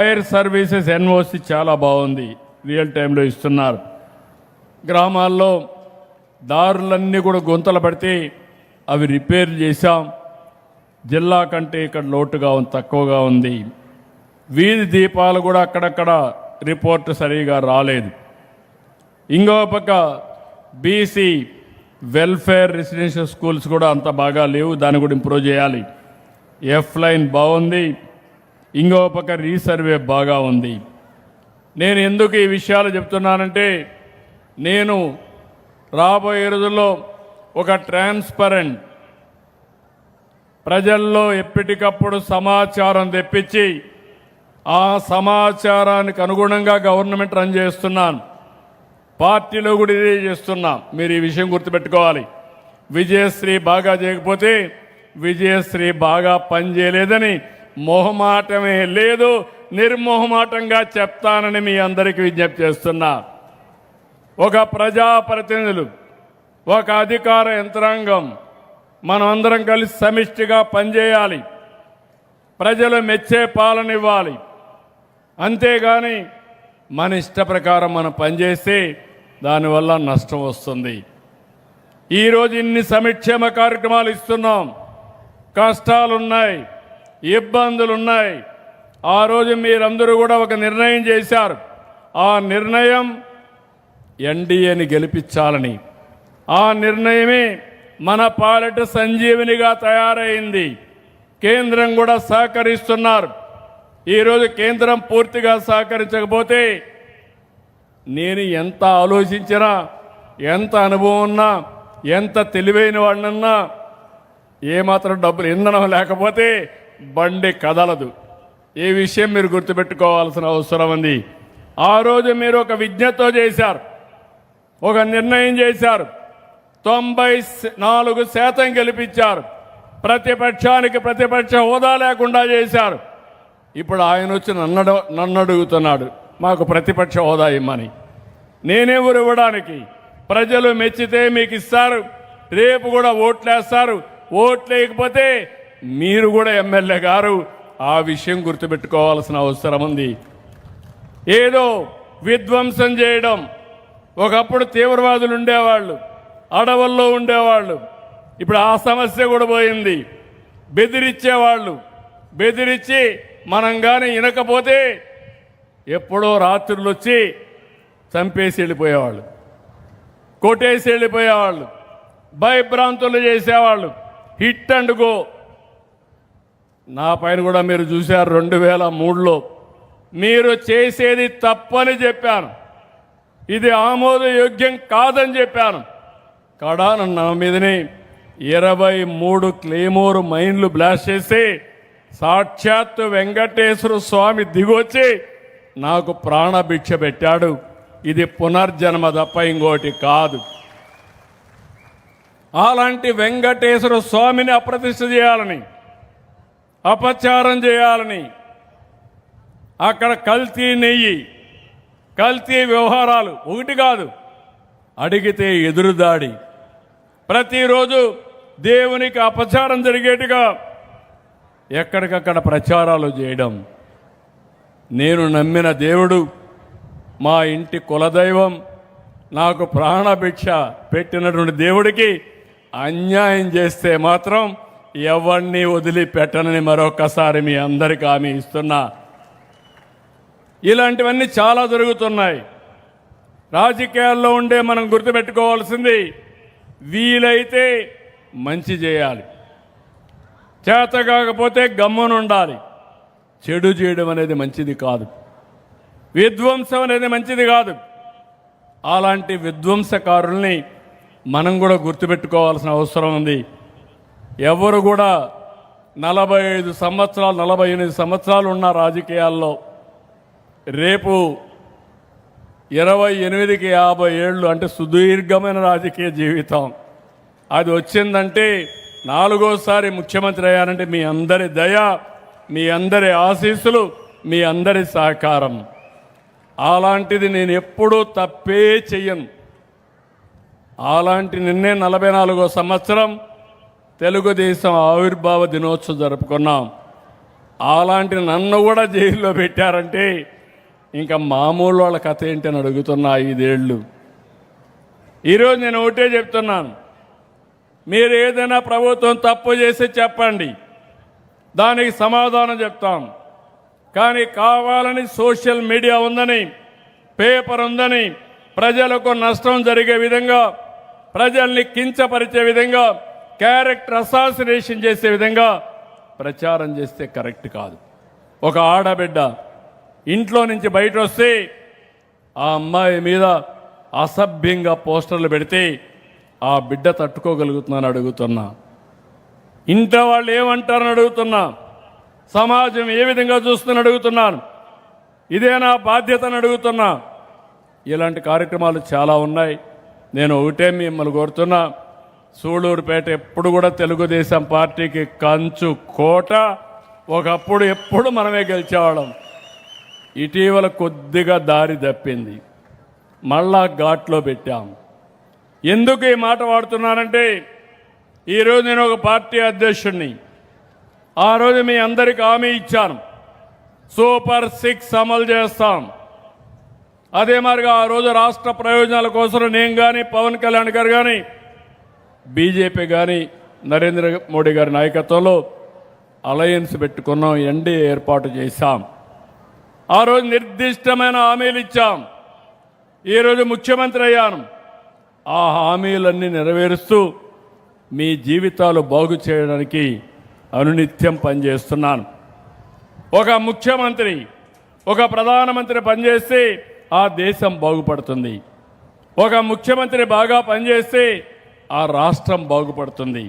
Fire services NOC చాలా బాగుంది, real టైంలో ఇస్తున్నారు. గ్రామాల్లో దారులన్నీ కూడా గుంతలు పడితే అవి రిపేర్ చేశాం. జిల్లా కంటే ఇక్కడ లోటుగా తక్కువగా ఉంది. వీధి దీపాలు కూడా అక్కడక్కడ రిపోర్ట్ సరిగా రాలేదు. ఇంకో పక్క బీసీ వెల్ఫేర్ రెసిడెన్షియల్ స్కూల్స్ కూడా అంత బాగా లేవు, దాన్ని కూడా ఇంప్రూవ్ చేయాలి. ఎఫ్ లైన్ బాగుంది, ఇంకో పక్క రీసర్వే బాగా ఉంది. నేను ఎందుకు ఈ విషయాలు చెప్తున్నానంటే, నేను రాబోయే రోజుల్లో ఒక ట్రాన్స్పరెంట్ ప్రజల్లో ఎప్పటికప్పుడు సమాచారం తెప్పించి ఆ సమాచారానికి అనుగుణంగా గవర్నమెంట్ రన్ చేస్తున్నాను. పార్టీలో కూడా ఇదే చేస్తున్నాం. మీరు ఈ విషయం గుర్తుపెట్టుకోవాలి. విజయశ్రీ బాగా చేయకపోతే విజయశ్రీ బాగా పనిచేయలేదని మొహమాటమే లేదు, నిర్మోహమాటంగా చెప్తానని మీ అందరికీ విజ్ఞప్తి చేస్తున్నా. ఒక ప్రజాప్రతినిధులు, ఒక అధికార యంత్రాంగం మనం అందరం కలిసి సమిష్టిగా పనిచేయాలి. ప్రజలు మెచ్చే పాలన ఇవ్వాలి. అంతేగాని మన ఇష్ట ప్రకారం మనం పనిచేస్తే దానివల్ల నష్టం వస్తుంది. ఈరోజు ఇన్ని సంక్షేమ కార్యక్రమాలు ఇస్తున్నాం. కష్టాలున్నాయి, ఇబ్బందులున్నాయి. ఆ రోజు మీరందరూ కూడా ఒక నిర్ణయం చేశారు. ఆ నిర్ణయం ఎన్డీఏని గెలిపించాలని. ఆ నిర్ణయమే మన పాలిట సంజీవినిగా తయారైంది. కేంద్రం కూడా సహకరిస్తున్నారు. ఈరోజు కేంద్రం పూర్తిగా సహకరించకపోతే నేను ఎంత ఆలోచించినా, ఎంత అనుభవం ఉన్నా, ఎంత తెలివైన వాడినన్నా, ఏమాత్రం డబ్బులు ఇంధనం లేకపోతే బండి కదలదు. ఈ విషయం మీరు గుర్తుపెట్టుకోవాల్సిన అవసరం ఉంది. ఆ రోజు మీరు ఒక విజ్ఞతతో చేశారు, ఒక నిర్ణయం చేశారు. 94% గెలిపించారు. ప్రతిపక్షానికి ప్రతిపక్ష హోదా లేకుండా చేశారు. ఇప్పుడు ఆయన వచ్చి నన్ను అడుగుతున్నాడు, మాకు ప్రతిపక్ష హోదా ఇమ్మని. నేనెవరు ఇవ్వడానికి? ప్రజలు మెచ్చితే మీకు ఇస్తారు, రేపు కూడా ఓట్లేస్తారు. ఓట్లు వేయకపోతే మీరు కూడా ఎమ్మెల్యే గారు. ఆ విషయం గుర్తుపెట్టుకోవాల్సిన అవసరం ఉంది. ఏదో విధ్వంసం చేయడం, ఒకప్పుడు తీవ్రవాదులు ఉండేవాళ్ళు, అడవుల్లో ఉండేవాళ్ళు, ఇప్పుడు ఆ సమస్య కూడా పోయింది. బెదిరించేవాళ్ళు, బెదిరించి మనం కానీ వినకపోతే ఎప్పుడో రాత్రులు వచ్చి చంపేసి వెళ్ళిపోయేవాళ్ళు, కొట్టేసి వెళ్ళిపోయేవాళ్ళు, భయభ్రాంతులు చేసేవాళ్ళు. Hit and go. నా పైన కూడా మీరు చూశారు. 2003లో మీరు చేసేది తప్పని చెప్పాను, ఇది ఆమోదయోగ్యం కాదని చెప్పాను. కడాన నా మీదనే 23 క్లేమోర్ మైన్లు బ్లాస్ట్ చేసి సాక్షాత్తు వెంకటేశ్వర స్వామి దిగొచ్చి నాకు ప్రాణభిక్ష పెట్టాడు. ఇది పునర్జన్మ తప్ప ఇంకోటి కాదు. అలాంటి వెంకటేశ్వర స్వామిని అప్రతిష్ఠ చేయాలని, అపచారం చేయాలని, అక్కడ కల్తీ నెయ్యి, కల్తీ వ్యవహారాలు ఒకటి కాదు, అడిగితే ఎదురుదాడి, ప్రతిరోజు దేవునికి అపచారం జరిగేట్టుగా ఎక్కడికక్కడ ప్రచారాలు చేయడం. నేను నమ్మిన దేవుడు, మా ఇంటి కులదైవం, నాకు ప్రాణభిక్ష పెట్టినటువంటి దేవుడికి అన్యాయం చేస్తే మాత్రం ఎవరిని వదిలిపెట్టనని మరొకసారి మీ అందరికీ హామీ ఇస్తున్నా. ఇలాంటివన్నీ చాలా జరుగుతున్నాయి. రాజకీయాల్లో ఉండే మనం గుర్తుపెట్టుకోవాల్సింది, వీలైతే మంచి చేయాలి, చేత కాకపోతే గమ్మునుండాలి. చెడు చేయడం అనేది మంచిది కాదు, విధ్వంసం అనేది మంచిది కాదు. అలాంటి విధ్వంసకారుల్ని మనం కూడా గుర్తుపెట్టుకోవాల్సిన అవసరం ఉంది. ఎవరు కూడా 45 సంవత్సరాలు 48 సంవత్సరాలు ఉన్న రాజకీయాల్లో రేపు 28కి 50 ఏళ్ళు అంటే సుదీర్ఘమైన రాజకీయ జీవితం. అది వచ్చిందంటే 4వసారి ముఖ్యమంత్రి అయ్యారంటే మీ అందరి దయ, మీ అందరి ఆశీస్సులు, మీ అందరి సహకారం. అలాంటిది నేను ఎప్పుడూ తప్పే చెయ్యను. అలాంటి నిన్నే 44వ సంవత్సరం తెలుగుదేశం ఆవిర్భావ దినోత్సవం జరుపుకున్నాం. అలాంటి నన్ను కూడా జైల్లో పెట్టారంటే ఇంకా మామూలు వాళ్ళ కథ ఏంటని అడుగుతున్నా 5 ఏళ్ళు. ఈరోజు నేను ఒకటే చెప్తున్నాను, మీరు ఏదైనా ప్రభుత్వం తప్పు చేసి చెప్పండి, దానికి సమాధానం చెప్తాం. కానీ కావాలని సోషల్ మీడియా ఉందని, పేపర్ ఉందని, ప్రజలకు నష్టం జరిగే విధంగా, ప్రజల్ని కించపరిచే విధంగా, క్యారెక్టర్ అసాసినేషన్ చేసే విధంగా ప్రచారం చేస్తే కరెక్ట్ కాదు. ఒక ఆడబిడ్డ ఇంట్లో నుంచి బయట వస్తే ఆ అమ్మాయి మీద అసభ్యంగా పోస్టర్లు పెడితే ఆ బిడ్డ తట్టుకోగలుగుతున్నాను అడుగుతున్నా. ఇంట్లో వాళ్ళు ఏమంటారని అడుగుతున్నా. సమాజం ఏ విధంగా చూస్తుందని అడుగుతున్నాను. ఇదే నా బాధ్యతను అడుగుతున్నా. ఇలాంటి కార్యక్రమాలు చాలా ఉన్నాయి. నేను ఒకటే మిమ్మల్ని కోరుతున్నా, సూళూరుపేట ఎప్పుడు కూడా తెలుగుదేశం పార్టీకి కంచు కోట. ఒకప్పుడు ఎప్పుడు మనమే గెలిచేవాళ్ళం. ఇటీవల కొద్దిగా దారి తప్పింది, మళ్ళా ఘాట్లో పెట్టాం. ఎందుకు ఈ మాట వాడుతున్నానంటే, ఈరోజు నేను ఒక పార్టీ అధ్యక్షుడిని. ఆ రోజు మీ అందరికి హామీ ఇచ్చాను, సూపర్ 6 అమలు చేస్తాం. అదే మరిగా ఆ రోజు రాష్ట్ర ప్రయోజనాల కోసం నేను కానీ, పవన్ కళ్యాణ్ గారు కానీ, బీజేపీ కానీ, నరేంద్ర మోడీ గారి నాయకత్వంలో అలయన్స్ పెట్టుకున్నాం, ఎన్డీఏ ఏర్పాటు చేశాం. ఆ రోజు నిర్దిష్టమైన హామీలు ఇచ్చాం. ఈరోజు ముఖ్యమంత్రి అయ్యాను. ఆ హామీలన్నీ నెరవేరుస్తూ మీ జీవితాలు బాగు చేయడానికి అనునిత్యం పనిచేస్తున్నాను. ఒక ముఖ్యమంత్రి, ఒక ప్రధానమంత్రి పనిచేస్తే ఆ దేశం బాగుపడుతుంది. ఒక ముఖ్యమంత్రి బాగా పనిచేస్తే ఆ రాష్ట్రం బాగుపడుతుంది.